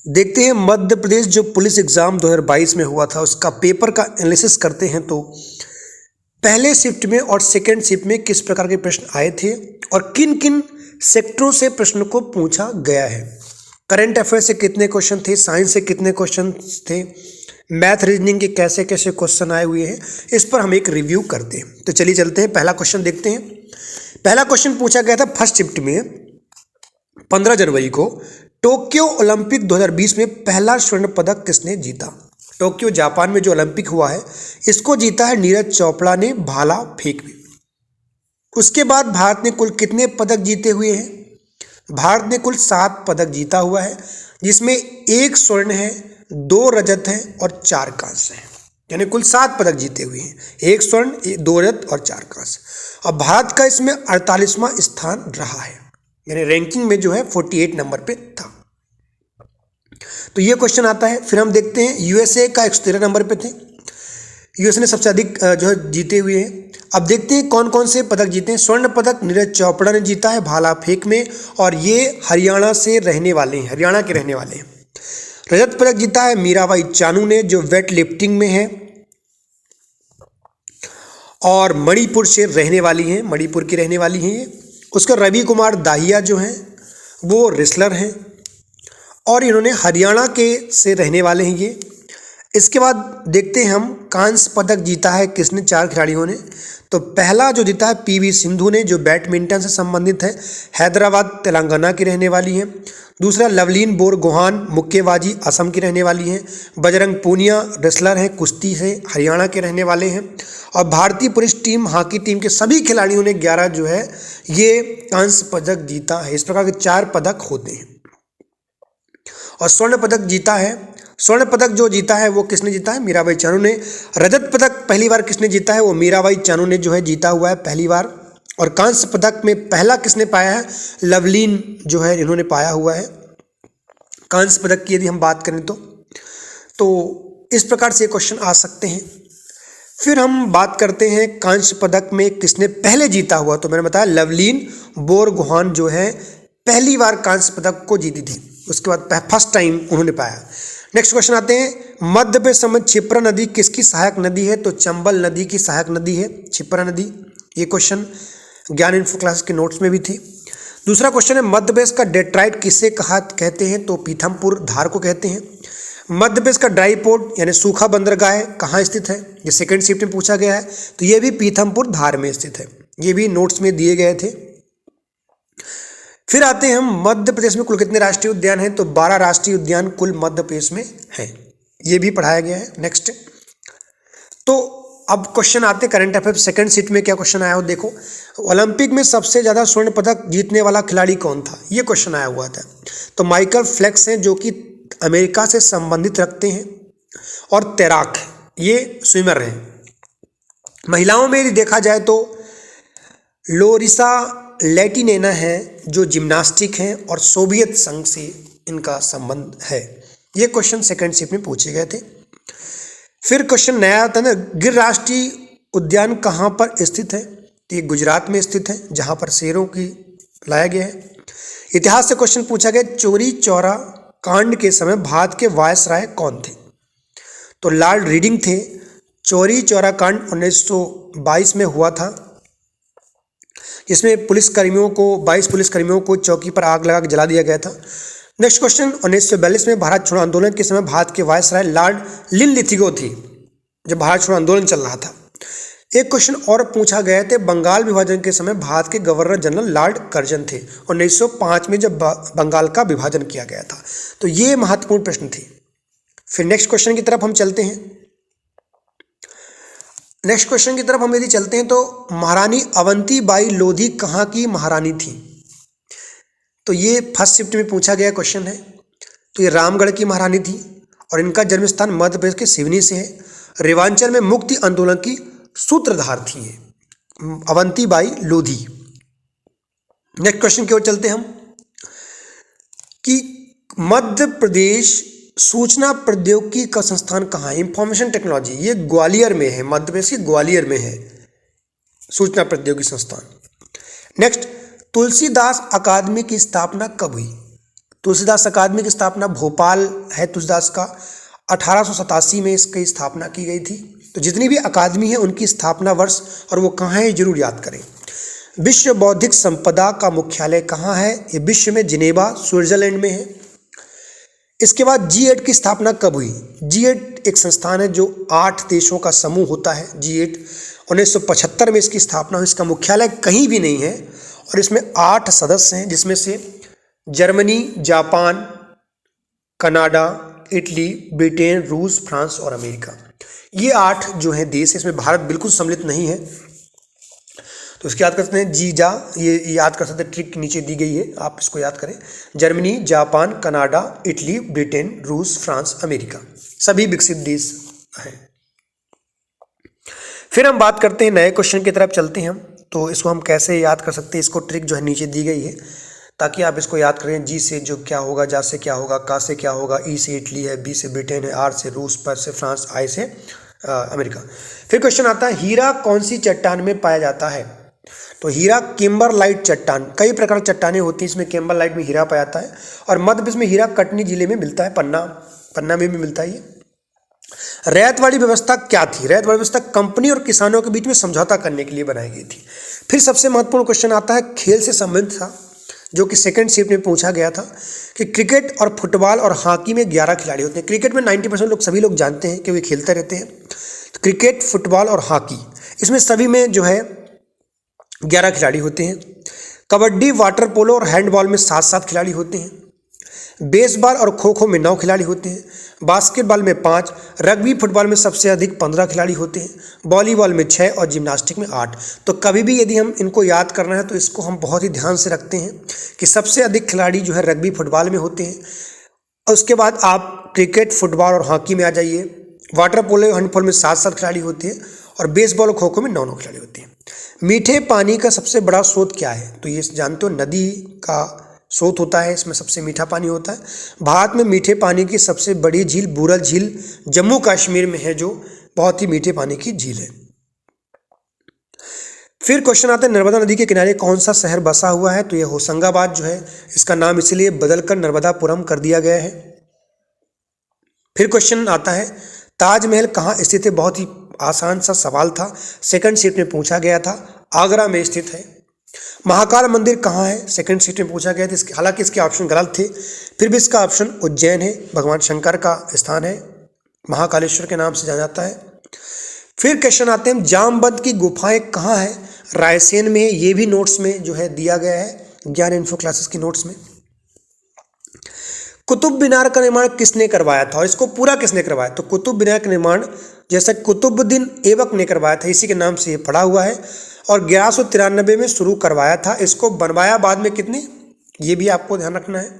देखते हैं मध्य प्रदेश जो पुलिस एग्जाम 2022 में हुआ था उसका पेपर का एनालिसिस करते हैं। तो पहले शिफ्ट में और सेकेंड शिफ्ट में किस प्रकार के प्रश्न आए थे और किन किन सेक्टरों से प्रश्न को पूछा गया है। करंट अफेयर से कितने क्वेश्चन थे, साइंस से कितने क्वेश्चन थे, मैथ रीजनिंग के कैसे कैसे क्वेश्चन आए हुए हैं, इस पर हम एक रिव्यू करते हैं। तो चलिए चलते हैं, पहला क्वेश्चन देखते हैं। पहला क्वेश्चन पूछा गया था फर्स्ट शिफ्ट में 15 जनवरी को, टोक्यो ओलंपिक 2020 में पहला स्वर्ण पदक किसने जीता। टोक्यो जापान में जो ओलंपिक हुआ है इसको जीता है नीरज चोपड़ा ने भाला फेंक में। उसके बाद भारत ने कुल कितने पदक जीते हुए हैं। भारत ने कुल 7 पदक जीता हुआ है, जिसमें 1 स्वर्ण है, 2 रजत है और 4 कांस्य है। यानी कुल 7 पदक जीते हुए हैं, 1 स्वर्ण, 2 रजत और 4 कांस्य। अब भारत का इसमें 48वां स्थान रहा है, यानी रैंकिंग में जो है 48 नंबर पे था। तो ये क्वेश्चन आता है। फिर हम देखते हैं यूएसए का 113 नंबर पे थे, यूएसए ने सबसे अधिक जो है जीते हुए हैं। अब देखते हैं कौन कौन से पदक जीते हैं। स्वर्ण पदक नीरज चोपड़ा ने जीता है भाला फेंक में, और ये हरियाणा से रहने वाले हैं, हरियाणा के रहने वाले हैं। रजत पदक जीता है मीराबाई चानू ने, जो वेट लिफ्टिंग में है और मणिपुर से रहने वाली हैं, मणिपुर की रहने वाली हैं ये। उसका रवि कुमार दाहिया जो हैं वो रेसलर हैं और इन्होंने हरियाणा के से रहने वाले हैं ये। इसके बाद देखते हैं हम कांस्य पदक जीता है किसने, 4 खिलाड़ियों ने। तो पहला जो जीता है पीवी सिंधु ने, जो बैडमिंटन से संबंधित है, हैदराबाद तेलंगाना की रहने वाली हैं। दूसरा लवलीन बोरगोहान मुक्केबाजी असम की रहने वाली हैं। बजरंग पूनिया रेसलर हैं, कुश्ती से हरियाणा के रहने वाले हैं। और भारतीय पुरुष टीम हॉकी टीम के सभी खिलाड़ियों ने 11 जो है ये कांस्य पदक जीता है। इस प्रकार के 4 पदक होते हैं। और स्वर्ण पदक जीता है, स्वर्ण पदक जो जीता है वो किसने जीता है, मीराबाई चानू ने। रजत पदक पहली बार किसने जीता है, वो मीराबाई चानू ने जो है जीता हुआ है पहली बार। और कांस्य पदक में पहला किसने पाया है, लवलीन जो है इन्होंने पाया हुआ है कांस्य पदक की। यदि हम बात करें तो इस प्रकार से क्वेश्चन आ सकते हैं। फिर हम बात करते हैं कांस्य पदक में किसने पहले जीता हुआ। तो मैंने बताया लवलीन बोरगोहान जो है पहली बार कांस्य पदक को जीती थी, उसके बाद फर्स्ट टाइम उन्होंने पाया। नेक्स्ट क्वेश्चन आते हैं, मध्य प्रदेश में क्षिप्रा नदी किसकी सहायक नदी है। तो चंबल नदी की सहायक नदी है क्षिप्रा नदी। ये क्वेश्चन ज्ञान इन्फो क्लास के नोट्स में भी थी। दूसरा क्वेश्चन है, मध्य प्रदेश का डेट्राइट किसे कहते हैं। तो पीथमपुर धार को कहते हैं। मध्य प्रदेश का ड्राई पोर्ट यानी सूखा बंदरगाह कहाँ स्थित है, ये सेकंड शिफ्ट में पूछा गया है। तो ये भी पीथमपुर धार में स्थित है, ये भी नोट्स में दिए गए थे। फिर आते हैं हम, मध्य प्रदेश में कुल कितने राष्ट्रीय उद्यान हैं। तो 12 राष्ट्रीय उद्यान कुल मध्य प्रदेश में हैं, ये भी पढ़ाया गया है। नेक्स्ट, तो अब क्वेश्चन आते हैं करंट अफेयर सेकंड शिफ्ट में क्या क्वेश्चन आया हो। देखो, ओलंपिक में सबसे ज़्यादा स्वर्ण पदक जीतने वाला खिलाड़ी कौन था, ये क्वेश्चन आया हुआ था। तो माइकल फेल्प्स हैं, जो कि अमेरिका से संबंधित रखते हैं, और तैराक ये स्विमर हैं। महिलाओं में यदि देखा जाए तो लोरिसा लैटिनिना है, जो जिम्नास्टिक हैं और सोवियत संघ से इनका संबंध है। ये क्वेश्चन सेकंड शिफ्ट में पूछे गए थे। फिर क्वेश्चन नया आता है ना, गिर राष्ट्रीय उद्यान कहाँ पर स्थित है। तो ये गुजरात में स्थित है, जहाँ पर शेरों की लाया गया है। इतिहास से क्वेश्चन पूछा गया, चौरी चौरा कांड के समय भारत के वायसराय कौन थे। तो लॉर्ड रीडिंग थे। चौरी चौरा कांड 1922 में हुआ था, जिसमें 22 पुलिसकर्मियों को चौकी पर आग लगा जला दिया गया था। नेक्स्ट क्वेश्चन, 1942 में भारत छोड़ो आंदोलन के समय भारत के वायसराय लॉर्ड लिनलिथिगो थी, जब भारत छोड़ो आंदोलन चल रहा था। एक क्वेश्चन और पूछा गया थे, बंगाल विभाजन के समय भारत के गवर्नर जनरल लॉर्ड कर्जन थे, 1905 में जब बंगाल का विभाजन किया गया था। तो ये महत्वपूर्ण प्रश्न थे। फिर नेक्स्ट क्वेश्चन की तरफ हम चलते हैं। नेक्स्ट क्वेश्चन की तरफ हम यदि चलते हैं तो महारानी अवंतीबाई लोधी कहाँ की महारानी थी। तो ये फर्स्ट शिफ्ट में पूछा गया क्वेश्चन है। तो ये रामगढ़ की महारानी थी और इनका जन्म स्थान मध्य प्रदेश के सिवनी से है। रेवांचल में मुक्ति आंदोलन की सूत्रधार थी ये अवंतीबाई लोधी। नेक्स्ट क्वेश्चन की ओर चलते हम कि मध्य प्रदेश सूचना प्रौद्योगिकी का संस्थान कहाँ है, इंफॉर्मेशन टेक्नोलॉजी, ये ग्वालियर में है, मध्य प्रदेश के ग्वालियर में है सूचना प्रौद्योगिकी संस्थान। नेक्स्ट, तुलसीदास अकादमी की स्थापना कब हुई। तुलसीदास अकादमी की स्थापना भोपाल है तुलसीदास का, 1887 में इसकी स्थापना की गई थी। तो जितनी भी अकादमी है उनकी स्थापना वर्ष और वो कहाँ है जरूर याद करें। विश्व बौद्धिक संपदा का मुख्यालय कहाँ है? ये विश्व में जिनेवा स्विट्जरलैंड में है। इसके बाद G8 की स्थापना कब हुई? G8 एक संस्थान है जो 8 देशों का समूह होता है। G8 1975 में इसकी स्थापना हुई। इसका मुख्यालय कहीं भी नहीं है और इसमें 8 सदस्य हैं, जिसमें से Germany, Japan, Canada, Italy, Britain, रूस, फ्रांस और अमेरिका, ये 8 जो हैं देश। इसमें भारत बिल्कुल सम्मिलित नहीं है। तो इसको याद कर सकते हैं जीजा, ये याद कर सकते हैं, ट्रिक नीचे दी गई है, आप इसको याद करें। Germany, Japan, Canada, Italy, Britain, रूस, फ्रांस, अमेरिका, सभी विकसित देश हैं। फिर हम बात करते हैं नए क्वेश्चन की तरफ चलते हैं हम। तो इसको हम कैसे याद कर सकते हैं, इसको ट्रिक जो है नीचे दी गई है ताकि आप इसको याद करें। जी से जो क्या होगा, जा से क्या होगा, का से क्या होगा, ई से इटली है, बी से ब्रिटेन है, आर से रूस, पर से फ्रांस, आई से अमेरिका। फिर क्वेश्चन आता है हीरा कौन सी चट्टान में पाया जाता है? तो हीरा किम्बरलाइट चट्टान, कई प्रकार की चट्टानें होती हैं, इसमें किम्बरलाइट में हीरा पाया जाता है। और मध्य प्रदेश में हीरा कटनी जिले में मिलता है, पन्ना में भी मिलता है ये। रैयतवाड़ी व्यवस्था क्या थी? रैयतवाड़ी व्यवस्था कंपनी और किसानों के बीच में समझौता करने के लिए बनाई गई थी। फिर सबसे महत्वपूर्ण क्वेश्चन आता है खेल से संबंधित था, जो कि सेकंड शिफ्ट में पूछा गया था कि क्रिकेट और फुटबॉल और हॉकी में 11 खिलाड़ी होते हैं। क्रिकेट में 90% लोग, सभी लोग जानते हैं कि वे खेलते रहते हैं। तो क्रिकेट, फुटबॉल और हॉकी, इसमें सभी में जो है 11 खिलाड़ी होते हैं। कबड्डी, वाटर पोलो और हैंडबॉल में 7-7 खिलाड़ी होते हैं। बेसबॉल और खो खो में 9 खिलाड़ी होते हैं। बास्केटबॉल में 5, रग्बी फुटबॉल में सबसे अधिक 15 खिलाड़ी होते हैं। वॉलीबॉल में 6 और जिम्नास्टिक में 8। तो कभी भी यदि हम इनको याद करना है तो इसको हम बहुत ही ध्यान से रखते हैं कि सबसे अधिक खिलाड़ी जो है रग्बी फुटबॉल में होते हैं। और उसके बाद आप क्रिकेट, फुटबॉल और हॉकी में आ जाइए। वाटर पोलो, हैंडबॉल में 7-7 खिलाड़ी होते हैं और बेसबॉल और खो खो में 9-9 खिलाड़ी होते हैं। मीठे पानी का सबसे बड़ा स्रोत क्या है? तो ये जानते हो, नदी का स्रोत होता है, इसमें सबसे मीठा पानी होता है। भारत में मीठे पानी की सबसे बड़ी झील बुरल झील जम्मू कश्मीर में है, जो बहुत ही मीठे पानी की झील है। फिर क्वेश्चन आता है नर्मदा नदी के किनारे कौन सा शहर बसा हुआ है? तो ये होशंगाबाद जो है, इसका नाम इसलिए बदलकर नर्मदापुरम कर दिया गया है। फिर क्वेश्चन आता है ताजमहल कहाँ स्थित है? बहुत ही आसान सा सवाल था, सेकंड शिफ्ट में पूछा गया था, आगरा में स्थित है। महाकाल मंदिर कहाँ है? सेकंड शिफ्ट में पूछा गया था। हालांकि इसके ऑप्शन गलत थे, फिर भी इसका ऑप्शन उज्जैन है, भगवान शंकर का स्थान है, महाकालेश्वर के नाम से जाना जाता है। फिर क्वेश्चन आते हैं जामवंत की गुफाएं कहाँ है? रायसेन में, ये भी नोट्स में जो है दिया गया है, ज्ञान इन्फो क्लासेस की नोट्स में। कुतुब मीनार का निर्माण किसने करवाया था और इसको पूरा किसने करवाया? तो कुतुब मीनार का निर्माण जैसा कुतुबुद्दीन ऐबक ने करवाया था, इसी के नाम से ये पड़ा हुआ है और 1193 में शुरू करवाया था। इसको बनवाया बाद में कितने, ये भी आपको ध्यान रखना है।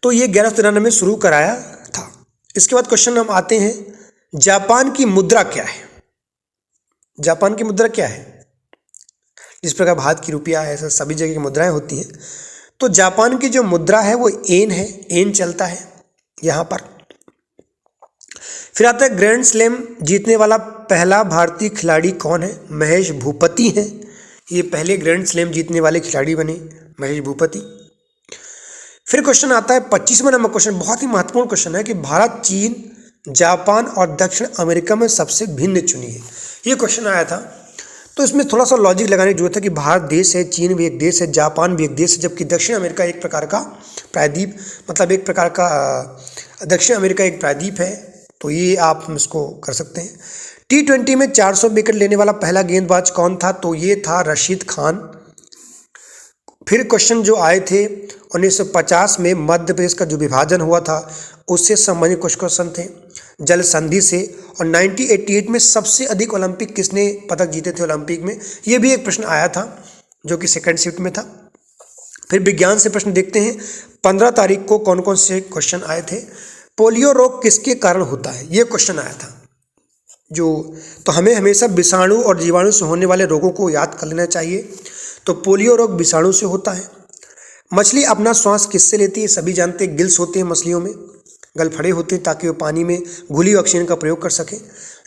तो ये 1193 में शुरू कराया था। इसके बाद क्वेश्चन हम आते हैं जापान की मुद्रा क्या है? जापान की मुद्रा क्या है? जिस प्रकार भारत की रुपया है, ऐसे सभी जगह की मुद्राएं होती हैं। तो जापान की जो मुद्रा है वो येन है, येन चलता है यहाँ पर। फिर आता है ग्रैंड स्लैम जीतने वाला पहला भारतीय खिलाड़ी कौन है? महेश भूपति हैं, ये पहले ग्रैंड स्लैम जीतने वाले खिलाड़ी बने, महेश भूपति। फिर क्वेश्चन आता है 25वां नंबर क्वेश्चन, बहुत ही महत्वपूर्ण क्वेश्चन है कि भारत, चीन, जापान और दक्षिण अमेरिका में सबसे भिन्न चुनिए। ये क्वेश्चन आया था, तो इसमें थोड़ा सा लॉजिक लगाने की जरूरत है कि भारत देश है, चीन भी एक देश है, जापान भी एक देश है, जबकि दक्षिण अमेरिका एक प्रकार का प्रायद्वीप, मतलब एक प्रकार का दक्षिण अमेरिका एक प्रायद्वीप है। तो ये आप इसको कर सकते हैं। T20 में 400 विकेट लेने वाला पहला गेंदबाज कौन था? तो ये था रशीद खान। फिर क्वेश्चन जो आए थे 1950 में मध्य प्रदेश का जो विभाजन हुआ था उससे संबंधित कुछ क्वेश्चन थे, जल संधि से। और 1988 में सबसे अधिक ओलंपिक किसने पदक जीते थे ओलंपिक में? ये भी एक प्रश्न आया था जो कि सेकंड शिफ्ट में था। फिर विज्ञान से प्रश्न देखते हैं, 15 तारीख को कौन कौन से क्वेश्चन आए थे। पोलियो रोग किसके कारण होता है? ये क्वेश्चन आया था तो हमें हमेशा विषाणु और जीवाणु से होने वाले रोगों को याद कर लेना चाहिए। तो पोलियो रोग विषाणु से होता है। मछली अपना श्वास किससे लेती है? सभी जानते हैं, गिल्स होते हैं मछलियों में, गलफड़े होते हैं ताकि वो पानी में घुली ऑक्सीजन का प्रयोग कर सकें।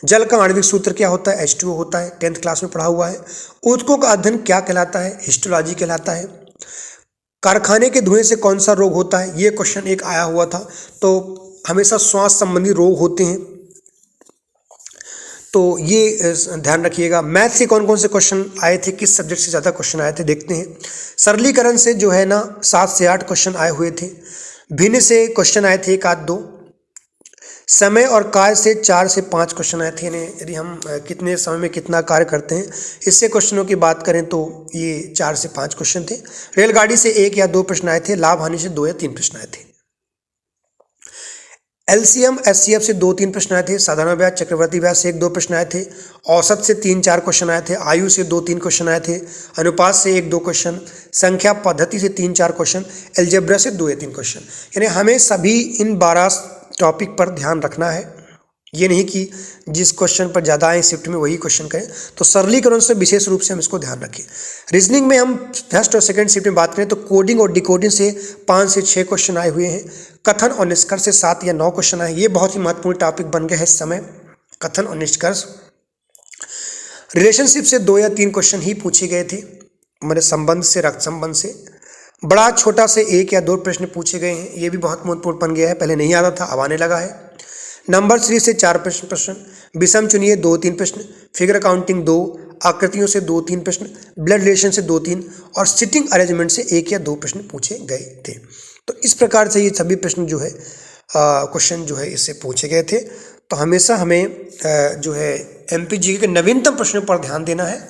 जल का आणविक सूत्र क्या होता है? H2O होता है, 10th क्लास में पढ़ा हुआ है। ऊतकों का अध्ययन क्या कहलाता है? हिस्टोलॉजी कहलाता है। कारखाने के धुएं से कौन सा रोग होता है, ये क्वेश्चन एक आया हुआ था। तो हमेशा श्वास संबंधी रोग होते हैं, तो ये ध्यान रखिएगा। मैथ से कौन कौन से क्वेश्चन आए थे, किस सब्जेक्ट से ज़्यादा क्वेश्चन आए थे, देखते हैं। सरलीकरण से जो है ना 7 से 8 क्वेश्चन आए हुए थे। भिन्न से क्वेश्चन आए थे 1 आध 2। समय और कार्य से 4 से 5 क्वेश्चन आए थे, यानी यदि हम कितने समय में कितना कार्य करते हैं, इससे क्वेश्चनों की बात करें तो ये 4 से 5 क्वेश्चन थे। रेलगाड़ी से 1 या 2 प्रश्न आए थे। लाभ हानि से 2 या 3 प्रश्न आए थे। एलसीएम एचसीएफ से 2-3 प्रश्न आए थे। साधारण ब्याज चक्रवर्ती ब्याज से 1-2 प्रश्न आए थे। औसत से 3-4 क्वेश्चन आए थे। आयु से 2-3 क्वेश्चन आए थे। अनुपात से 1-2 क्वेश्चन। संख्या पद्धति से 3-4 क्वेश्चन। एल्जेब्रा से 2 या 3 क्वेश्चन। यानी हमें सभी इन 12 टॉपिक पर ध्यान रखना है, ये नहीं कि जिस क्वेश्चन पर ज़्यादा आए शिफ्ट में वही क्वेश्चन करें। तो सरलीकरण से विशेष रूप से हम इसको ध्यान रखें। रीजनिंग में हम फर्स्ट और सेकंड शिफ्ट में बात करें तो कोडिंग और डिकोडिंग से 5 से 6 क्वेश्चन आए हुए हैं। कथन और निष्कर्ष से 7 या 9 क्वेश्चन आए। ये बहुत ही महत्वपूर्ण टॉपिक बन गए हैं इस समय, कथन और निष्कर्ष। रिलेशनशिप से 2 या 3 क्वेश्चन ही पूछे गए थे, हमारे संबंध से, रक्त संबंध से। बड़ा छोटा से 1 या 2 प्रश्न पूछे गए हैं, ये भी बहुत महत्वपूर्ण बन गया है, पहले नहीं आता था अब आने लगा है। नंबर सीरीज से 4 प्रश्न। विषम चुनिए 2-3 प्रश्न। Figure counting 2। आकृतियों से 2-3 प्रश्न। ब्लड रिलेशन से 2-3 और सिटिंग अरेंजमेंट से 1 या 2 प्रश्न पूछे गए थे। तो इस प्रकार से ये सभी प्रश्न जो है क्वेश्चन जो है इससे पूछे गए थे। तो हमेशा हमें जो है एमपीजीके के नवीनतम प्रश्नों पर ध्यान देना है।